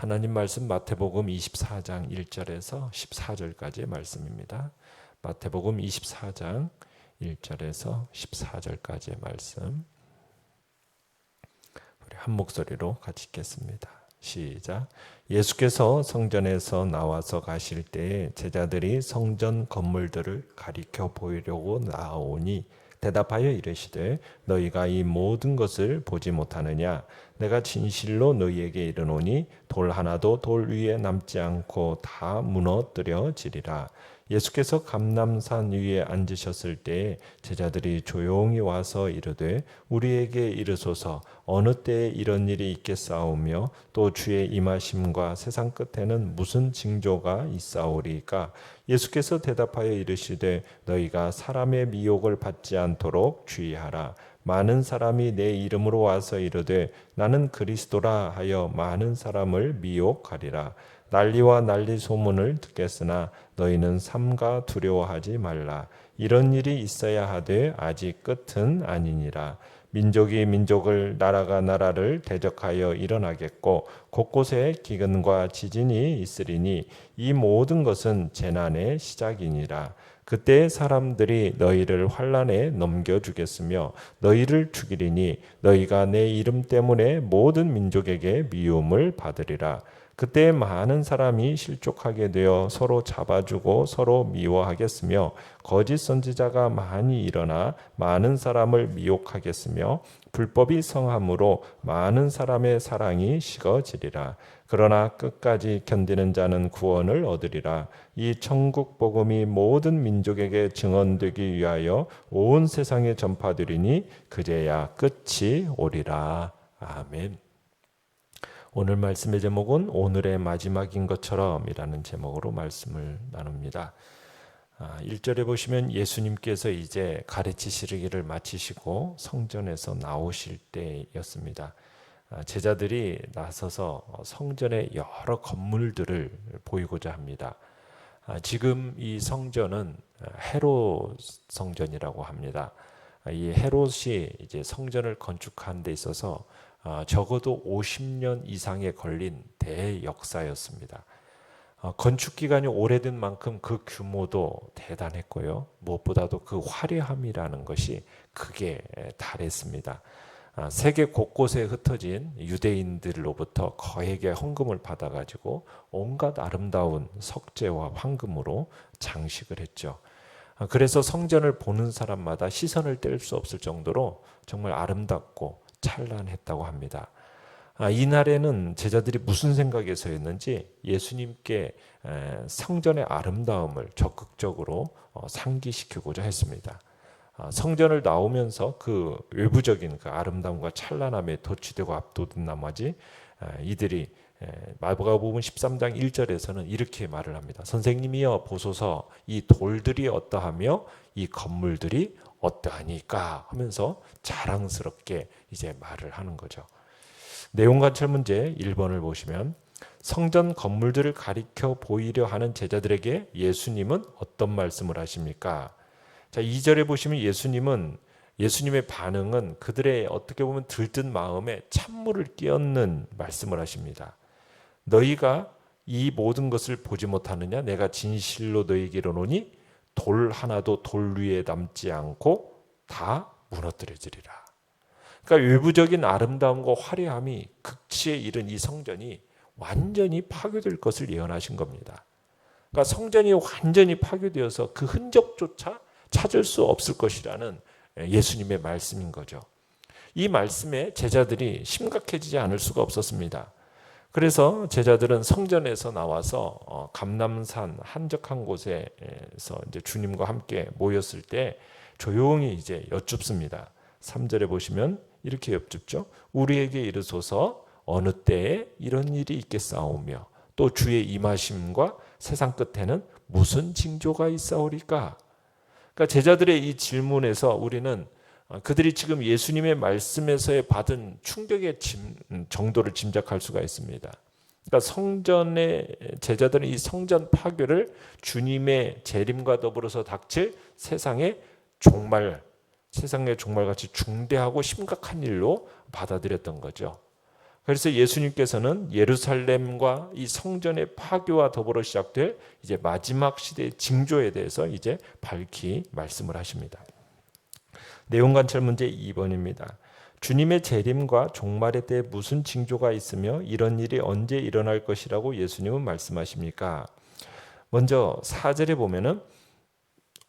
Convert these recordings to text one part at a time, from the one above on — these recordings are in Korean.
하나님 말씀 마태복음 24장 1절에서 14절까지의 말씀입니다. 마태복음 24장 1절에서 14절까지의 말씀, 우리 한 목소리로 같이 읽겠습니다. 시작. 예수께서 성전에서 나와서 가실 때에 제자들이 성전 건물들을 가리켜 보이려고 나오니 대답하여 이르시되 너희가 이 모든 것을 보지 못하느냐? 내가 진실로 너희에게 이르노니 돌 하나도 돌 위에 남지 않고 다 무너뜨려지리라. 예수께서 감람산 위에 앉으셨을 때에 제자들이 조용히 와서 이르되 우리에게 이르소서 어느 때에 이런 일이 있겠사오며 또 주의 임하심과 세상 끝에는 무슨 징조가 있사오리까? 예수께서 대답하여 이르시되 너희가 사람의 미혹을 받지 않도록 주의하라. 많은 사람이 내 이름으로 와서 이르되 나는 그리스도라 하여 많은 사람을 미혹하리라. 난리와 난리 소문을 듣겠으나 너희는 삼가 두려워하지 말라. 이런 일이 있어야 하되 아직 끝은 아니니라. 민족이 민족을 나라가 나라를 대적하여 일어나겠고 곳곳에 기근과 지진이 있으리니 이 모든 것은 재난의 시작이니라. 그때 사람들이 너희를 환난에 넘겨주겠으며 너희를 죽이리니 너희가 내 이름 때문에 모든 민족에게 미움을 받으리라. 그때 많은 사람이 실족하게 되어 서로 잡아주고 서로 미워하겠으며 거짓 선지자가 많이 일어나 많은 사람을 미혹하겠으며 불법이 성함으로 많은 사람의 사랑이 식어지리라. 그러나 끝까지 견디는 자는 구원을 얻으리라. 이 천국 복음이 모든 민족에게 증언되기 위하여 온 세상에 전파되리니 그제야 끝이 오리라. 아멘. 오늘 말씀의 제목은 오늘의 마지막인 것처럼 이라는 제목으로 말씀을 나눕니다. 1절에 보시면 예수님께서 이제 가르치시기를 마치시고 성전에서 나오실 때였습니다. 제자들이 나서서 성전의 여러 건물들을 보이고자 합니다. 지금 이 성전은 헤롯 성전이라고 합니다. 이 헤롯이 이제 성전을 건축한 데 있어서 적어도 50년 이상에 걸린 대역사였습니다. 건축 기간이 오래된 만큼 그 규모도 대단했고요. 무엇보다도 그 화려함이라는 것이 크게 달했습니다. 세계 곳곳에 흩어진 유대인들로부터 거액의 헌금을 받아가지고 온갖 아름다운 석재와 황금으로 장식을 했죠. 그래서 성전을 보는 사람마다 시선을 뗄 수 없을 정도로 정말 아름답고 찬란했다고 합니다. 이날에는 제자들이 무슨 생각에서였는지 예수님께 성전의 아름다움을 적극적으로 상기시키고자 했습니다. 성전을 나오면서 그 외부적인 그 아름다움과 찬란함에 도취되고 압도된 나머지 이들이 마가복음 13장 1절에서는 이렇게 말을 합니다. 선생님이여 보소서 이 돌들이 어떠하며 이 건물들이 어떠하니까 하면서 자랑스럽게 이제 말을 하는 거죠. 내용 관찰 문제 1번을 보시면 성전 건물들을 가리켜 보이려 하는 제자들에게 예수님은 어떤 말씀을 하십니까? 자, 2절에 보시면 예수님의 반응은 그들의 어떻게 보면 들뜬 마음에 찬물을 끼얹는 말씀을 하십니다. 너희가 이 모든 것을 보지 못하느냐? 내가 진실로 너희에게 이르노니 돌 하나도 돌 위에 남지 않고 다 무너뜨려지리라. 그러니까 외부적인 아름다움과 화려함이 극치에 이른 이 성전이 완전히 파괴될 것을 예언하신 겁니다. 그러니까 성전이 완전히 파괴되어서 그 흔적조차 찾을 수 없을 것이라는 예수님의 말씀인 거죠. 이 말씀에 제자들이 심각해지지 않을 수가 없었습니다. 그래서 제자들은 성전에서 나와서 감람산 한적한 곳에서 이제 주님과 함께 모였을 때 조용히 이제 여쭙습니다. 3절에 보시면 이렇게 여쭙죠. 우리에게 이르소서 어느 때에 이런 일이 있겠사오며 또 주의 임하심과 세상 끝에는 무슨 징조가 있사오리까? 그러니까 제자들의 이 질문에서 우리는 그들이 지금 예수님의 말씀에서의 받은 충격의 정도를 짐작할 수가 있습니다. 그러니까 성전의 제자들은 이 성전 파괴를 주님의 재림과 더불어서 닥칠 세상의 종말같이 중대하고 심각한 일로 받아들였던 거죠. 그래서 예수님께서는 예루살렘과 이 성전의 파괴와 더불어 시작될 이제 마지막 시대의 징조에 대해서 이제 밝히 말씀을 하십니다. 내용 관찰 문제 2번입니다. 주님의 재림과 종말에 대해 무슨 징조가 있으며 이런 일이 언제 일어날 것이라고 예수님은 말씀하십니까? 먼저 4절에 보면은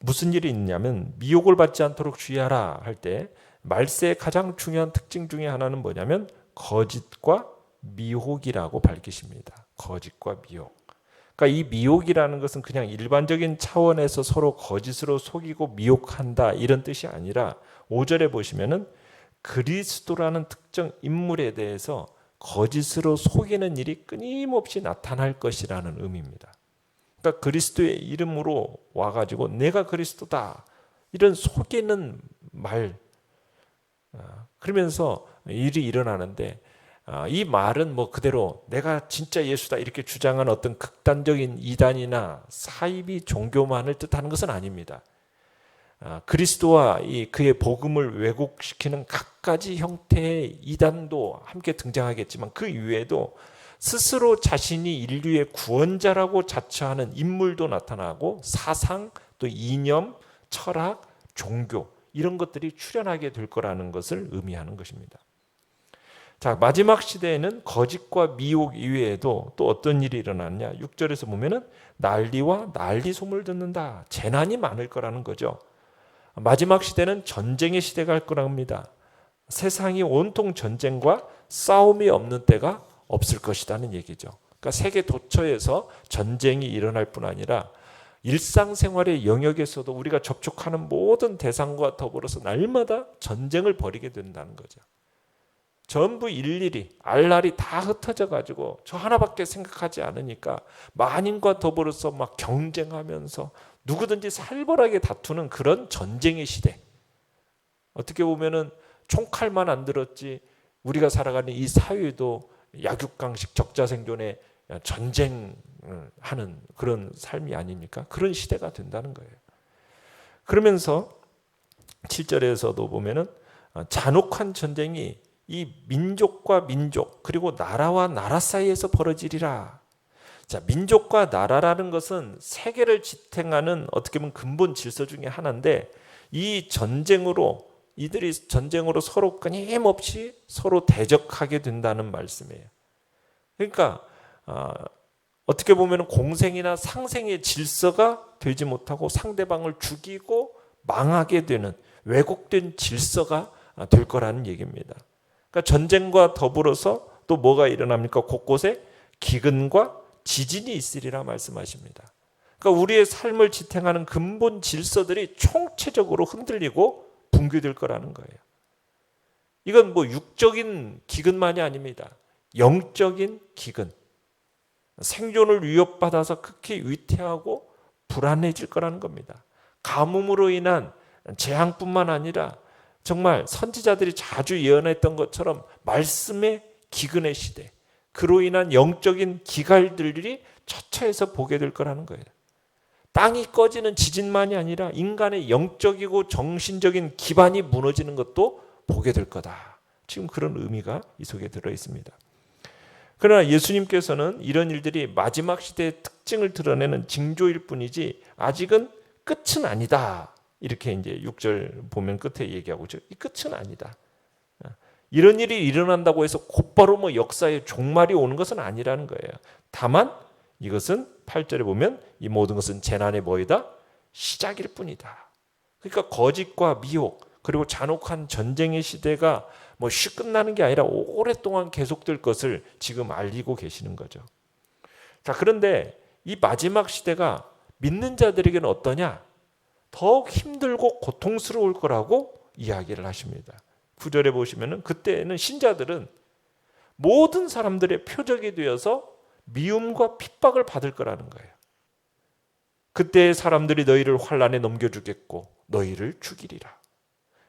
무슨 일이 있냐면 미혹을 받지 않도록 주의하라 할 때 말세의 가장 중요한 특징 중에 하나는 뭐냐면 거짓과 미혹이라고 밝히십니다. 거짓과 미혹. 그러니까 이 미혹이라는 것은 그냥 일반적인 차원에서 서로 거짓으로 속이고 미혹한다 이런 뜻이 아니라 5절에 보시면은 그리스도라는 특정 인물에 대해서 거짓으로 속이는 일이 끊임없이 나타날 것이라는 의미입니다. 그러니까 그리스도의 이름으로 와가지고 내가 그리스도다 이런 속이는 말 그러면서 일이 일어나는데 이 말은 뭐 그대로 내가 진짜 예수다 이렇게 주장하는 어떤 극단적인 이단이나 사이비 종교만을 뜻하는 것은 아닙니다. 그리스도와 그의 복음을 왜곡시키는 각가지 형태의 이단도 함께 등장하겠지만 그 이외에도 스스로 자신이 인류의 구원자라고 자처하는 인물도 나타나고 사상, 또 이념, 철학, 종교 이런 것들이 출현하게 될 거라는 것을 의미하는 것입니다. 자, 마지막 시대에는 거짓과 미혹 이외에도 또 어떤 일이 일어났냐? 6절에서 보면은 난리와 난리 소문을 듣는다. 재난이 많을 거라는 거죠. 마지막 시대는 전쟁의 시대가 할 거라고 합니다. 세상이 온통 전쟁과 싸움이 없는 때가 없을 것이라는 얘기죠. 그러니까 세계 도처에서 전쟁이 일어날 뿐 아니라 일상생활의 영역에서도 우리가 접촉하는 모든 대상과 더불어서 날마다 전쟁을 벌이게 된다는 거죠. 전부 일일이 알랄이 다 흩어져 가지고 저 하나밖에 생각하지 않으니까 만인과 더불어서 막 경쟁하면서 누구든지 살벌하게 다투는 그런 전쟁의 시대. 어떻게 보면은 총칼만 안 들었지 우리가 살아가는 이 사회도 약육강식 적자생존의 전쟁하는 그런 삶이 아닙니까? 그런 시대가 된다는 거예요. 그러면서 7절에서도 보면은 잔혹한 전쟁이 이 민족과 민족 그리고 나라와 나라 사이에서 벌어지리라. 자, 민족과 나라라는 것은 세계를 지탱하는 어떻게 보면 근본 질서 중에 하나인데 이 전쟁으로 이들이 전쟁으로 서로 끊임없이 서로 대적하게 된다는 말씀이에요. 그러니까 어떻게 보면 공생이나 상생의 질서가 되지 못하고 상대방을 죽이고 망하게 되는 왜곡된 질서가 될 거라는 얘기입니다. 그러니까 전쟁과 더불어서 또 뭐가 일어납니까? 곳곳에 기근과 지진이 있으리라 말씀하십니다. 그러니까 우리의 삶을 지탱하는 근본 질서들이 총체적으로 흔들리고 붕괴될 거라는 거예요. 이건 뭐 육적인 기근만이 아닙니다. 영적인 기근. 생존을 위협받아서 극히 위태하고 불안해질 거라는 겁니다. 가뭄으로 인한 재앙뿐만 아니라 정말 선지자들이 자주 예언했던 것처럼 말씀의 기근의 시대, 그로 인한 영적인 기갈들이 처처해서 보게 될 거라는 거예요. 땅이 꺼지는 지진만이 아니라 인간의 영적이고 정신적인 기반이 무너지는 것도 보게 될 거다. 지금 그런 의미가 이 속에 들어 있습니다. 그러나 예수님께서는 이런 일들이 마지막 시대의 특징을 드러내는 징조일 뿐이지 아직은 끝은 아니다. 이렇게 이제 6절 보면 끝에 얘기하고 있죠. 이 끝은 아니다. 이런 일이 일어난다고 해서 곧바로 뭐 역사의 종말이 오는 것은 아니라는 거예요. 다만 이것은 8절에 보면 이 모든 것은 재난의 뭐이다? 시작일 뿐이다. 그러니까 거짓과 미혹 그리고 잔혹한 전쟁의 시대가 뭐 쉽 끝나는 게 아니라 오랫동안 계속될 것을 지금 알리고 계시는 거죠. 자, 그런데 이 마지막 시대가 믿는 자들에게는 어떠냐? 더욱 힘들고 고통스러울 거라고 이야기를 하십니다. 9절에 보시면은 그때는 신자들은 모든 사람들의 표적이 되어서 미움과 핍박을 받을 거라는 거예요. 그때 사람들이 너희를 환난에 넘겨주겠고 너희를 죽이리라.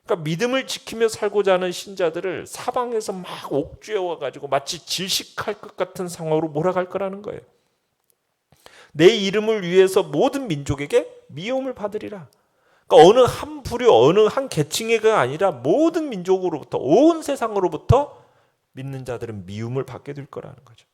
그러니까 믿음을 지키며 살고자 하는 신자들을 사방에서 막 옥죄어 가지고 마치 질식할 것 같은 상황으로 몰아갈 거라는 거예요. 내 이름을 위해서 모든 민족에게 미움을 받으리라. 그러니까 어느 한 부류, 어느 한 계층의가 아니라 모든 민족으로부터 온 세상으로부터 믿는 자들은 미움을 받게 될 거라는 거죠.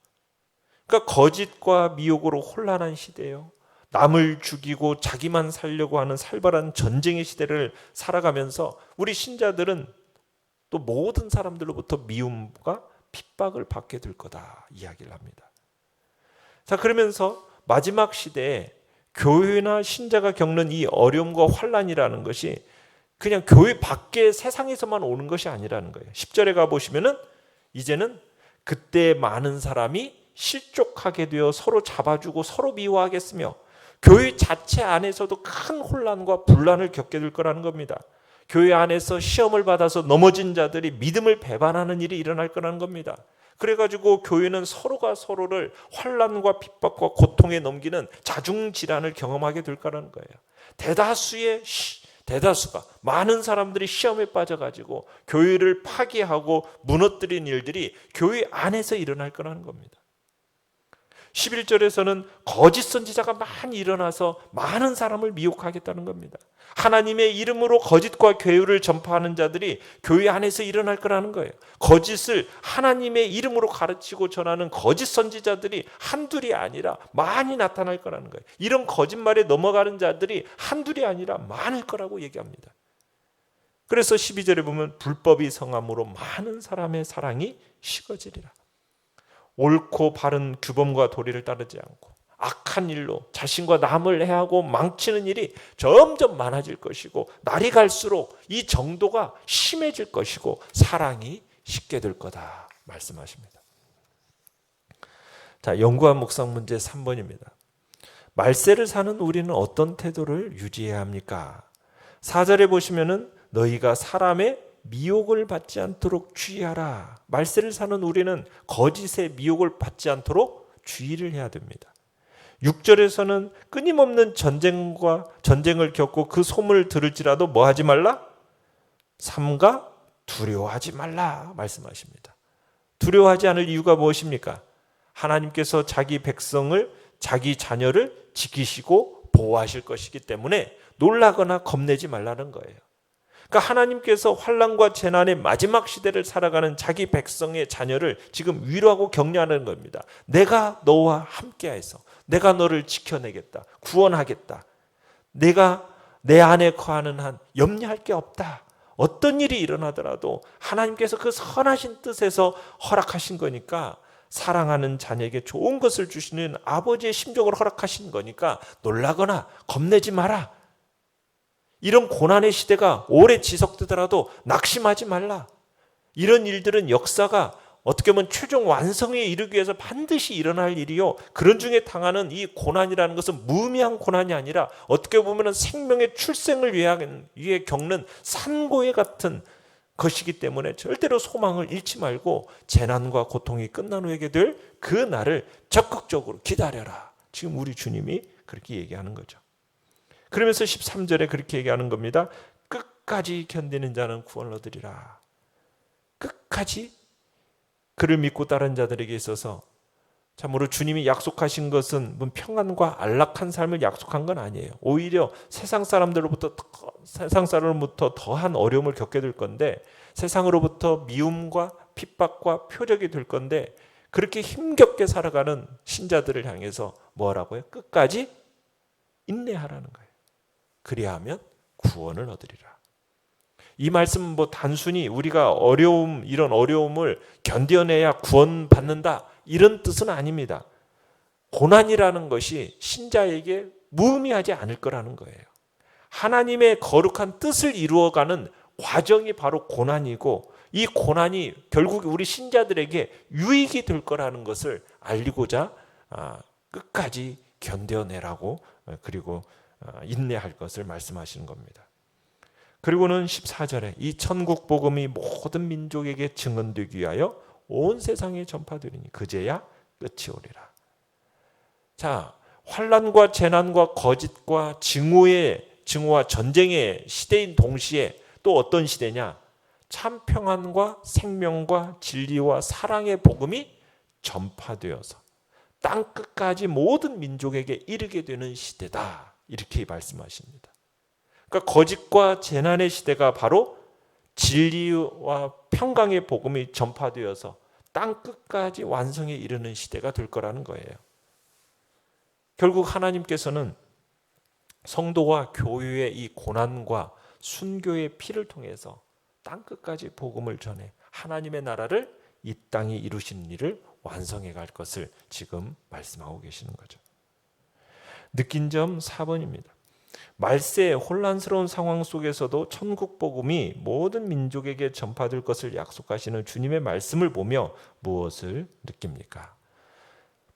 그러니까 거짓과 미혹으로 혼란한 시대예요. 남을 죽이고 자기만 살려고 하는 살벌한 전쟁의 시대를 살아가면서 우리 신자들은 또 모든 사람들로부터 미움과 핍박을 받게 될 거다 이야기를 합니다. 자, 그러면서 마지막 시대에 교회나 신자가 겪는 이 어려움과 환난이라는 것이 그냥 교회 밖에 세상에서만 오는 것이 아니라는 거예요. 10절에 가보시면은 이제는 그때 많은 사람이 실족하게 되어 서로 잡아주고 서로 미워하겠으며 교회 자체 안에서도 큰 혼란과 분란을 겪게 될 거라는 겁니다. 교회 안에서 시험을 받아서 넘어진 자들이 믿음을 배반하는 일이 일어날 거라는 겁니다. 그래가지고 교회는 서로가 서로를 환난과 핍박과 고통에 넘기는 자중질환을 경험하게 될 거라는 거예요. 대다수가 많은 사람들이 시험에 빠져가지고 교회를 파괴하고 무너뜨린 일들이 교회 안에서 일어날 거라는 겁니다. 11절에서는 거짓 선지자가 많이 일어나서 많은 사람을 미혹하겠다는 겁니다. 하나님의 이름으로 거짓과 괴유를 전파하는 자들이 교회 안에서 일어날 거라는 거예요. 거짓을 하나님의 이름으로 가르치고 전하는 거짓 선지자들이 한둘이 아니라 많이 나타날 거라는 거예요. 이런 거짓말에 넘어가는 자들이 한둘이 아니라 많을 거라고 얘기합니다. 그래서 12절에 보면 불법이 성함으로 많은 사람의 사랑이 식어지리라. 옳고 바른 규범과 도리를 따르지 않고 악한 일로 자신과 남을 해하고 망치는 일이 점점 많아질 것이고 날이 갈수록 이 정도가 심해질 것이고 사랑이 식게 될 거다 말씀하십니다. 자, 연구한 묵상 문제 3번입니다. 말세를 사는 우리는 어떤 태도를 유지해야 합니까? 4절에 보시면은 너희가 사람의 미혹을 받지 않도록 주의하라. 말세를 사는 우리는 거짓의 미혹을 받지 않도록 주의를 해야 됩니다. 6절에서는 끊임없는 전쟁을 겪고 그 소문을 들을지라도 뭐 하지 말라? 삼가 두려워하지 말라 말씀하십니다. 두려워하지 않을 이유가 무엇입니까? 하나님께서 자기 백성을, 자기 자녀를 지키시고 보호하실 것이기 때문에 놀라거나 겁내지 말라는 거예요. 그러니까 하나님께서 환난과 재난의 마지막 시대를 살아가는 자기 백성의 자녀를 지금 위로하고 격려하는 겁니다. 내가 너와 함께해서 내가 너를 지켜내겠다. 구원하겠다. 내가 내 안에 거하는 한 염려할 게 없다. 어떤 일이 일어나더라도 하나님께서 그 선하신 뜻에서 허락하신 거니까 사랑하는 자녀에게 좋은 것을 주시는 아버지의 심정으로 허락하신 거니까 놀라거나 겁내지 마라. 이런 고난의 시대가 오래 지속되더라도 낙심하지 말라. 이런 일들은 역사가 어떻게 보면 최종 완성에 이르기 위해서 반드시 일어날 일이요. 그런 중에 당하는 이 고난이라는 것은 무의미한 고난이 아니라 어떻게 보면 생명의 출생을 위해 겪는 산고의 같은 것이기 때문에 절대로 소망을 잃지 말고 재난과 고통이 끝난 후에 될 그 날을 적극적으로 기다려라. 지금 우리 주님이 그렇게 얘기하는 거죠. 그러면서 13절에 그렇게 얘기하는 겁니다. 끝까지 견디는 자는 구원을 얻으리라. 끝까지 그를 믿고 따른 자들에게 있어서 참으로 주님이 약속하신 것은 평안과 안락한 삶을 약속한 건 아니에요. 오히려 세상 사람들로부터 더한 어려움을 겪게 될 건데 세상으로부터 미움과 핍박과 표적이 될 건데 그렇게 힘겹게 살아가는 신자들을 향해서 뭐라고요? 끝까지 인내하라는 거예요. 그리하면 구원을 얻으리라. 이 말씀은 단순히 우리가 이런 어려움을 견뎌내야 구원받는다 이런 뜻은 아닙니다. 고난이라는 것이 신자에게 무의미하지 않을 거라는 거예요. 하나님의 거룩한 뜻을 이루어가는 과정이 바로 고난이고 이 고난이 결국 우리 신자들에게 유익이 될 거라는 것을 알리고자 끝까지 견뎌내라고 그리고 인내할 것을 말씀하시는 겁니다. 그리고는 14절에 이 천국 복음이 모든 민족에게 증언되기 위하여 온 세상에 전파되리니 그제야 끝이 오리라. 자, 환난과 재난과 거짓과 증오와 전쟁의 시대인 동시에 또 어떤 시대냐? 참 평안과 생명과 진리와 사랑의 복음이 전파되어서 땅 끝까지 모든 민족에게 이르게 되는 시대다. 이렇게 말씀하십니다. 그러니까 거짓과 재난의 시대가 바로 진리와 평강의 복음이 전파되어서 땅 끝까지 완성에 이르는 시대가 될 거라는 거예요. 결국 하나님께서는 성도와 교회의 이 고난과 순교의 피를 통해서 땅 끝까지 복음을 전해 하나님의 나라를 이 땅에 이루시는 일을 완성해 갈 것을 지금 말씀하고 계시는 거죠. 느낀 점 4번입니다. 말세의 혼란스러운 상황 속에서도 천국 복음이 모든 민족에게 전파될 것을 약속하시는 주님의 말씀을 보며 무엇을 느낍니까?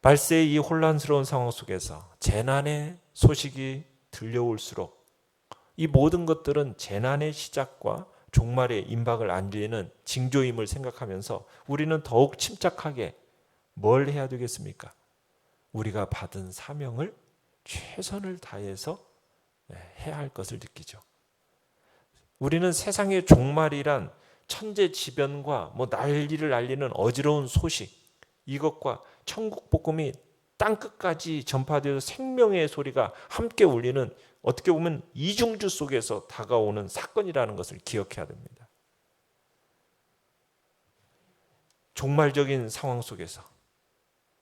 말세의 이 혼란스러운 상황 속에서 재난의 소식이 들려올수록 이 모든 것들은 재난의 시작과 종말의 임박을 안리는 징조임을 생각하면서 우리는 더욱 침착하게 뭘 해야 되겠습니까? 우리가 받은 사명을 최선을 다해서 해야 할 것을 느끼죠. 우리는 세상의 종말이란 천재지변과 난리를 알리는 어지러운 소식, 이것과 천국 복음이 땅 끝까지 전파되어 생명의 소리가 함께 울리는 어떻게 보면 이중주 속에서 다가오는 사건이라는 것을 기억해야 됩니다. 종말적인 상황 속에서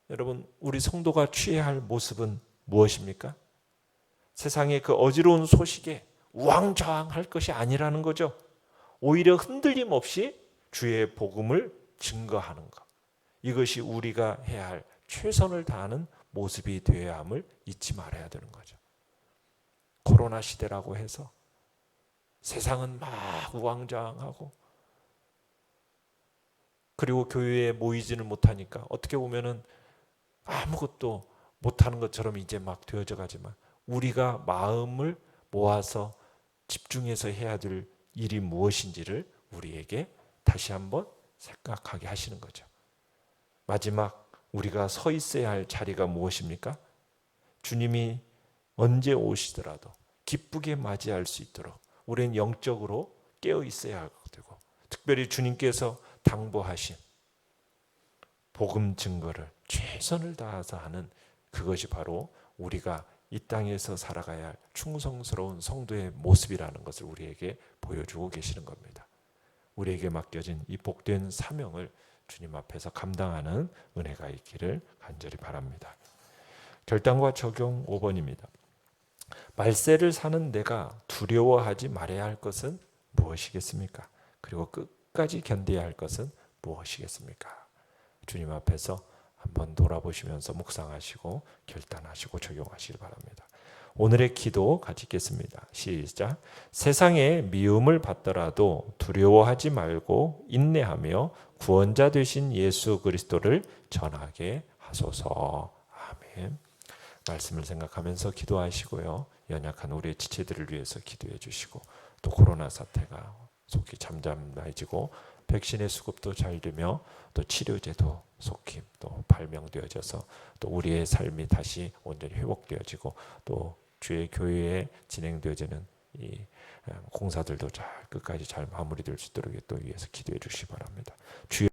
여러분, 우리 성도가 취해야 할 모습은 무엇입니까? 세상의 그 어지러운 소식에 우왕좌왕할 것이 아니라는 거죠. 오히려 흔들림 없이 주의 복음을 증거하는 것. 이것이 우리가 해야 할 최선을 다하는 모습이 되어야 함을 잊지 말아야 되는 거죠. 코로나 시대라고 해서 세상은 막 우왕좌왕하고 그리고 교회에 모이지는 못하니까 어떻게 보면은 아무것도 못하는 것처럼 이제 막 되어져 가지만 우리가 마음을 모아서 집중해서 해야 될 일이 무엇인지를 우리에게 다시 한번 생각하게 하시는 거죠. 마지막 우리가 서 있어야 할 자리가 무엇입니까? 주님이 언제 오시더라도 기쁘게 맞이할 수 있도록 우리는 영적으로 깨어 있어야 되고 특별히 주님께서 당부하신 복음 증거를 최선을 다해서 하는 그것이 바로 우리가 이 땅에서 살아가야 할 충성스러운 성도의 모습이라는 것을 우리에게 보여주고 계시는 겁니다. 우리에게 맡겨진 이 복된 사명을 주님 앞에서 감당하는 은혜가 있기를 간절히 바랍니다. 결단과 적용 5번입니다. 말세를 사는 내가 두려워하지 말아야 할 것은 무엇이겠습니까? 그리고 끝까지 견뎌야 할 것은 무엇이겠습니까? 주님 앞에서 한번 돌아보시면서 묵상하시고 결단하시고 적용하시길 바랍니다. 오늘의 기도 같이 읽겠습니다. 시작. 세상에 미움을 받더라도 두려워하지 말고 인내하며 구원자 되신 예수 그리스도를 전하게 하소서. 아멘. 말씀을 생각하면서 기도하시고요. 연약한 우리의 지체들을 위해서 기도해 주시고 또 코로나 사태가 속히 잠잠해지고 백신의 수급도 잘 되며 또 치료제도 속히 또 발명되어져서 또 우리의 삶이 다시 온전히 회복되어지고 또 주의 교회에 진행되어지는 이 공사들도 잘 끝까지 잘 마무리될 수 있도록 또 위해서 기도해 주시기 바랍니다. 주의